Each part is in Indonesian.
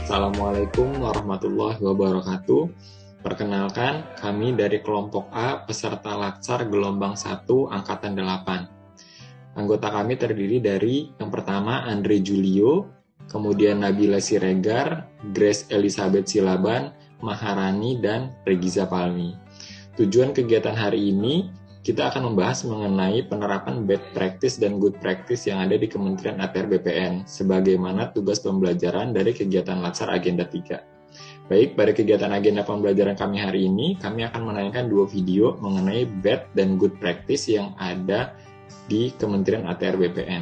Assalamualaikum warahmatullahi wabarakatuh. Perkenalkan, kami dari kelompok A, peserta Latsar gelombang 1, Angkatan 8. Anggota kami terdiri dari yang pertama Andre Julio, kemudian Nabila Siregar, Grace Elizabeth Silaban, Maharani, dan Regiza Palmi. Tujuan kegiatan hari ini, kita akan membahas mengenai penerapan bad practice dan good practice yang ada di Kementerian ATR BPN, sebagaimana tugas pembelajaran dari kegiatan Latsar Agenda 3. Baik, pada kegiatan agenda pembelajaran kami hari ini, kami akan menayangkan 2 video mengenai bad dan good practice yang ada di Kementerian ATR BPN.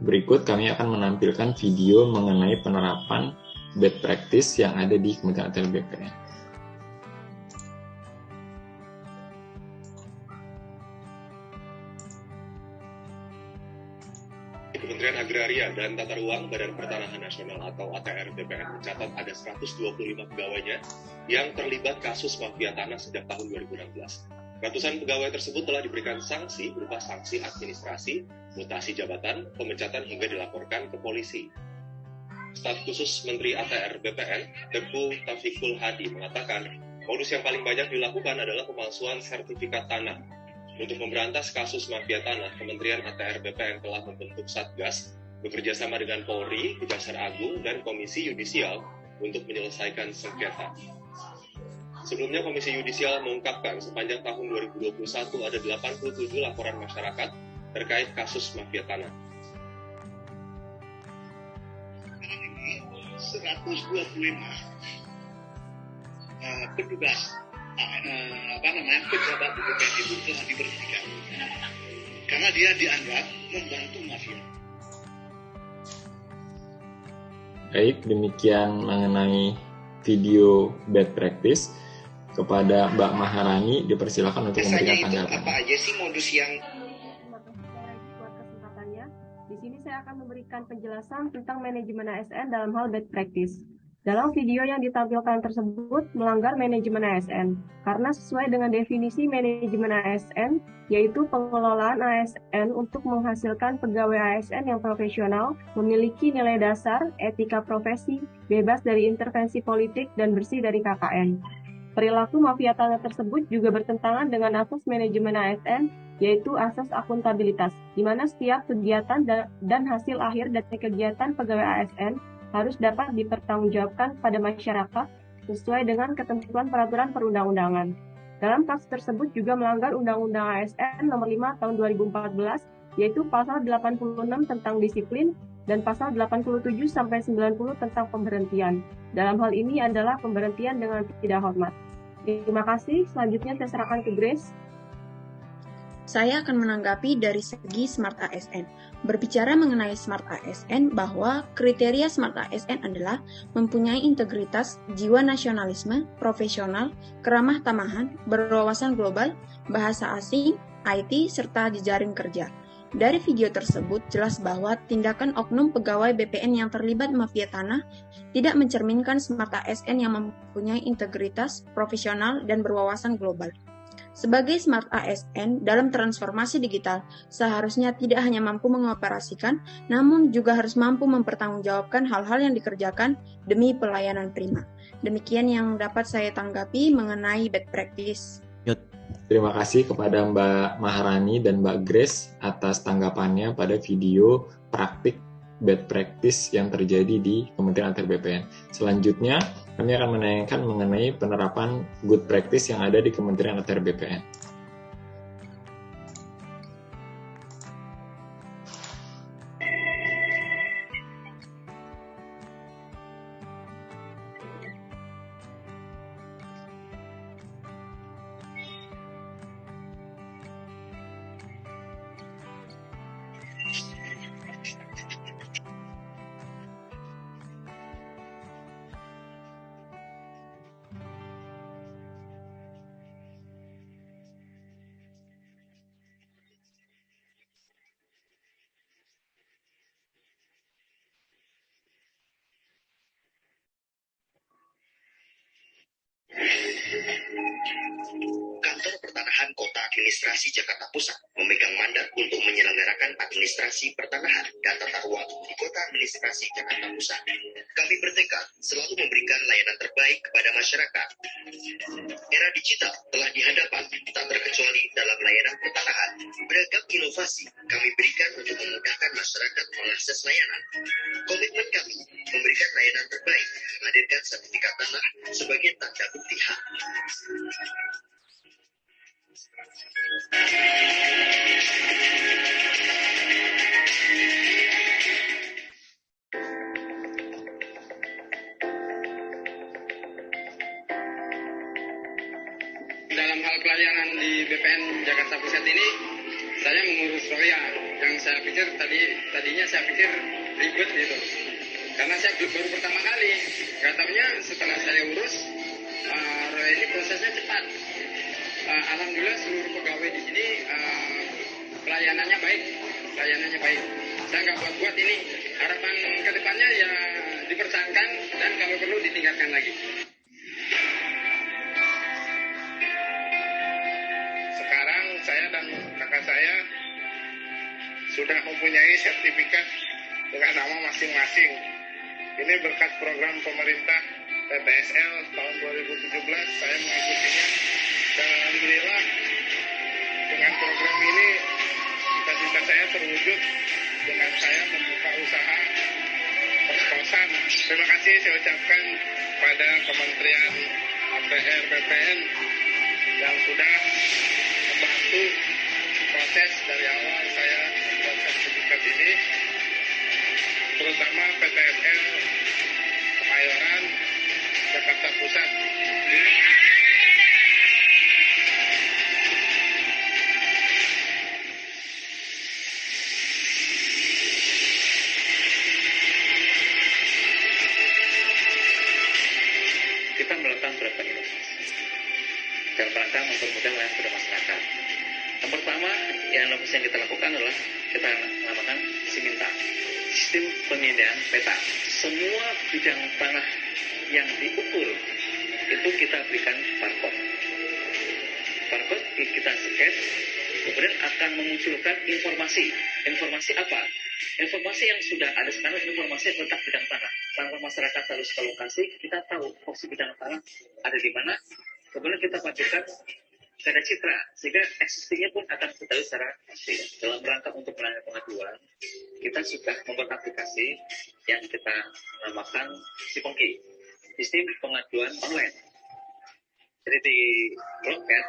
Berikut kami akan menampilkan video mengenai penerapan bad practice yang ada di Kementerian ATR BPN. Kementerian Agraria dan Tata Ruang Badan Pertanahan Nasional atau ATR BPN mencatat ada 125 pegawainya yang terlibat kasus mafia tanah sejak tahun 2016. Ratusan pegawai tersebut telah diberikan sanksi berupa sanksi administrasi, mutasi jabatan, pemecatan hingga dilaporkan ke polisi. Staf khusus Menteri ATR BPN, Teguh Taufikul Hadi mengatakan, modus yang paling banyak dilakukan adalah pemalsuan sertifikat tanah. Untuk memberantas kasus mafia tanah, Kementerian ATR BPN telah membentuk Satgas bekerjasama dengan Polri, Kejaksaan Agung, dan Komisi Yudisial untuk menyelesaikan sengketa. Sebelumnya, Komisi Yudisial mengungkapkan sepanjang tahun 2021 ada 87 laporan masyarakat terkait kasus mafia tanah. 125 petugas pejabat BPN itu telah diberhentikan karena dia dianggap membantu mafia. Baik, demikian mengenai video bad practice. Kepada Mbak Maharani dipersilakan untuk memberikan tanggapan. Apa aja sih modus yang? Terima kasih lagi buat kesempatannya. Di sini saya akan memberikan penjelasan tentang manajemen ASN dalam hal bad practice. Dalam video yang ditampilkan tersebut melanggar manajemen ASN karena sesuai dengan definisi manajemen ASN, yaitu pengelolaan ASN untuk menghasilkan pegawai ASN yang profesional, memiliki nilai dasar, etika profesi, bebas dari intervensi politik, dan bersih dari KKN. Perilaku mafia tanah tersebut juga bertentangan dengan asas manajemen ASN, yaitu asas akuntabilitas, di mana setiap kegiatan dan hasil akhir dari kegiatan pegawai ASN harus dapat dipertanggungjawabkan pada masyarakat sesuai dengan ketentuan peraturan perundang-undangan. Dalam kasus tersebut juga melanggar Undang-Undang ASN Nomor 5 Tahun 2014, yaitu Pasal 86 tentang disiplin dan Pasal 87-90 tentang pemberhentian. Dalam hal ini adalah pemberhentian dengan tidak hormat. Terima kasih. Selanjutnya saya serahkan ke Grace. Saya akan menanggapi dari segi Smart ASN. Berbicara mengenai Smart ASN, bahwa kriteria Smart ASN adalah mempunyai integritas, jiwa nasionalisme, profesional, keramah tamahan, berwawasan global, bahasa asing, IT, serta jejaring kerja. Dari video tersebut jelas bahwa tindakan oknum pegawai BPN yang terlibat mafia tanah tidak mencerminkan Smart ASN yang mempunyai integritas, profesional, dan berwawasan global. Sebagai Smart ASN dalam transformasi digital, seharusnya tidak hanya mampu mengoperasikan, namun juga harus mampu mempertanggungjawabkan hal-hal yang dikerjakan demi pelayanan prima. Demikian yang dapat saya tanggapi mengenai bad practice. Terima kasih kepada Mbak Maharani dan Mbak Grace atas tanggapannya pada video praktik bad practice yang terjadi di Kementerian ATR BPN. Selanjutnya, kami akan menayangkan mengenai penerapan good practice yang ada di Kementerian ATR BPN. Kantor Pertanahan Pertanahan Kota Administrasi Jakarta Pusat memegang mandat untuk menyelenggarakan administrasi pertanahan dan tata ruang di Kota Administrasi Jakarta Pusat. Kami bertekad selalu memberikan layanan terbaik kepada masyarakat. Era digital telah dihadapan, tak terkecuali dalam layanan pertanahan. Beragam inovasi kami berikan untuk memudahkan masyarakat mengakses layanan. Komitmen kami memberikan layanan terbaik, menghadirkan sertifikat tanah sebagai tanda bukti hak. Dalam hal pelayanan di BPN Jakarta Pusat ini, saya mengurus roya yang saya pikir tadinya saya pikir ribet gitu. Karena saya baru pertama kali, nggak taunya setelah saya urus, roya ini prosesnya cepat. Alhamdulillah seluruh pegawai di sini pelayanannya baik. Saya nggak buat-buat ini. Harapan kedepannya ya dipertahankan dan kalau perlu ditingkatkan lagi. Sekarang saya dan kakak saya sudah mempunyai sertifikat dengan nama masing-masing. Ini berkat program pemerintah PPSL tahun 2017, saya mengikutinya. Dan alhamdulillah dengan program ini cita-cita saya terwujud dengan saya membuka usaha kos-kosan. Terima kasih saya ucapkan pada Kementerian APR BPN yang sudah membantu proses dari awal saya membuat sertifikat ini, terutama PTSL Kemayoran, Jakarta Pusat. Kita melakukan beberapa inovasi dalam rangka mempermudah layanan kepada masyarakat. Yang pertama, yang kita lakukan adalah kita namakan Siminta, sistem pemindahan peta. Semua bidang tanah yang diukur itu kita berikan barcode. Barcode kita scan, kemudian akan memunculkan informasi. Informasi apa? Informasi yang sudah ada sekarang, informasi tentang bidang tanah. Tanpa masyarakat harus ke lokasi, kita tahu posisi bidang tanah ada di mana. Kemudian kita padukan ada citra, sehingga existingnya pun akan diketahui secara pasti. Dalam rangka untuk penanganan pengaduan, kita sudah membuat aplikasi yang kita namakan Sipongki, sistem pengaduan online. Jadi di Blockhead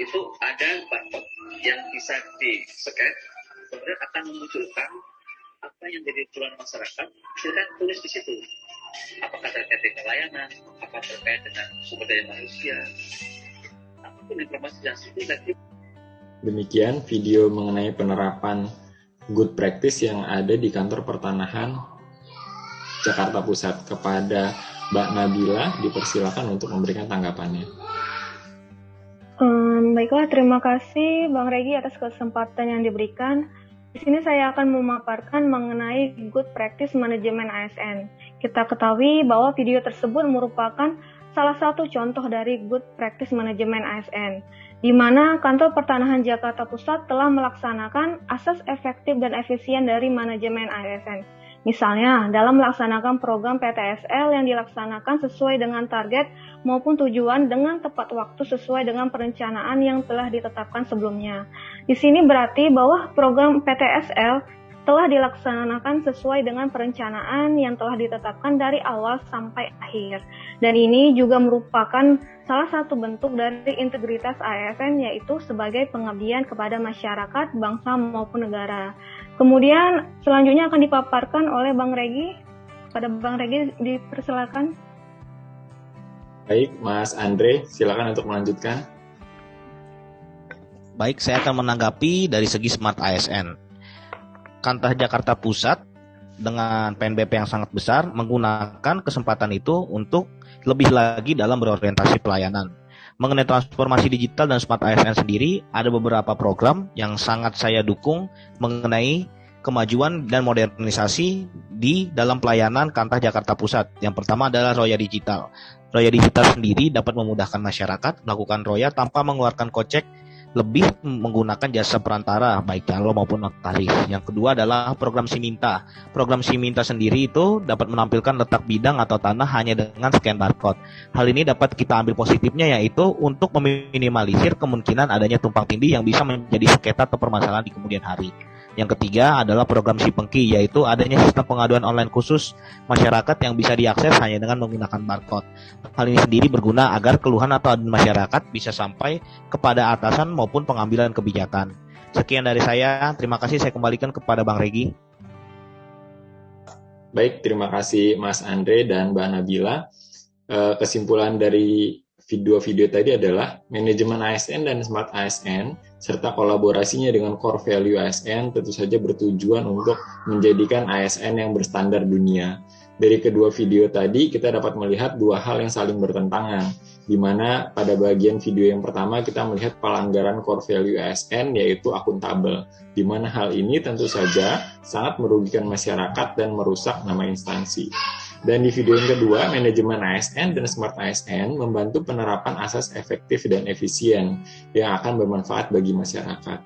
itu ada barcode yang bisa di-scan, kemudian akan memunculkan apa yang jadi keluhan masyarakat, silakan tulis di situ. Apakah terkait dengan layanan, apakah terkait dengan sumber daya manusia, apapun informasi yang subjektif. Demikian video mengenai penerapan good practice yang ada di kantor pertanahan Jakarta Pusat. Kepada Mbak Nabila, dipersilakan untuk memberikan tanggapannya. Baiklah, terima kasih Bang Regi atas kesempatan yang diberikan. Di sini saya akan memaparkan mengenai good practice manajemen ASN. Kita ketahui bahwa video tersebut merupakan salah satu contoh dari good practice manajemen ASN, di mana kantor pertanahan Jakarta Pusat telah melaksanakan asas efektif dan efisien dari manajemen ASN. Misalnya, dalam melaksanakan program PTSL yang dilaksanakan sesuai dengan target maupun tujuan dengan tepat waktu sesuai dengan perencanaan yang telah ditetapkan sebelumnya. Di sini berarti bahwa program PTSL telah dilaksanakan sesuai dengan perencanaan yang telah ditetapkan dari awal sampai akhir. Dan ini juga merupakan salah satu bentuk dari integritas ASN, yaitu sebagai pengabdian kepada masyarakat, bangsa maupun negara. Kemudian selanjutnya akan dipaparkan oleh Bang Regi. Pada Bang Regi dipersilakan. Baik, Mas Andre, silakan untuk melanjutkan. Baik, saya akan menanggapi dari segi Smart ASN. Kantor Jakarta Pusat dengan PNBP yang sangat besar menggunakan kesempatan itu untuk lebih lagi dalam berorientasi pelayanan. Mengenai transformasi digital dan Smart ASN sendiri, ada beberapa program yang sangat saya dukung mengenai kemajuan dan modernisasi di dalam pelayanan Kantor Jakarta Pusat. Yang pertama adalah Roya Digital. Roya Digital sendiri dapat memudahkan masyarakat melakukan roya tanpa mengeluarkan kocek lebih menggunakan jasa perantara baik calo maupun notaris. Yang kedua adalah program Siminta. Program Siminta sendiri itu dapat menampilkan letak bidang atau tanah hanya dengan scan barcode. Hal ini dapat kita ambil positifnya, yaitu untuk meminimalisir kemungkinan adanya tumpang tindih yang bisa menjadi sengketa atau permasalahan di kemudian hari. Yang ketiga adalah program Sipengki, yaitu adanya sistem pengaduan online khusus masyarakat yang bisa diakses hanya dengan menggunakan barcode. Hal ini sendiri berguna agar keluhan atau aduan masyarakat bisa sampai kepada atasan maupun pengambilan kebijakan. Sekian dari saya, terima kasih, saya kembalikan kepada Bang Regi. Baik, terima kasih Mas Andre dan Mbak Nabila. Kesimpulan dari video tadi adalah manajemen ASN dan Smart ASN serta kolaborasinya dengan core value ASN tentu saja bertujuan untuk menjadikan ASN yang berstandar dunia. Dari kedua video tadi kita dapat melihat dua hal yang saling bertentangan, di mana pada bagian video yang pertama kita melihat pelanggaran core value ASN yaitu akuntabel, di mana hal ini tentu saja sangat merugikan masyarakat dan merusak nama instansi. Dan di video yang kedua, manajemen ASN dan Smart ASN membantu penerapan asas efektif dan efisien yang akan bermanfaat bagi masyarakat.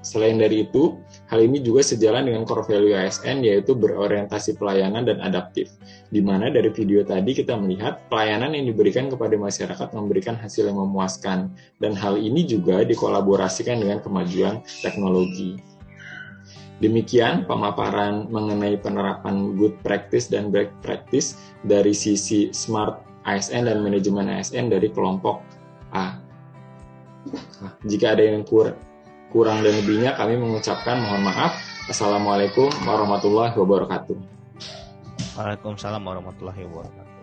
Selain dari itu, hal ini juga sejalan dengan core value ASN yaitu berorientasi pelayanan dan adaptif, di mana dari video tadi kita melihat pelayanan yang diberikan kepada masyarakat memberikan hasil yang memuaskan, dan hal ini juga dikolaborasikan dengan kemajuan teknologi. Demikian pemaparan mengenai penerapan good practice dan bad practice dari sisi Smart ASN dan manajemen ASN dari kelompok A. Jika ada yang kurang dan lebihnya, kami mengucapkan mohon maaf. Assalamualaikum warahmatullahi wabarakatuh. Waalaikumsalam warahmatullahi wabarakatuh.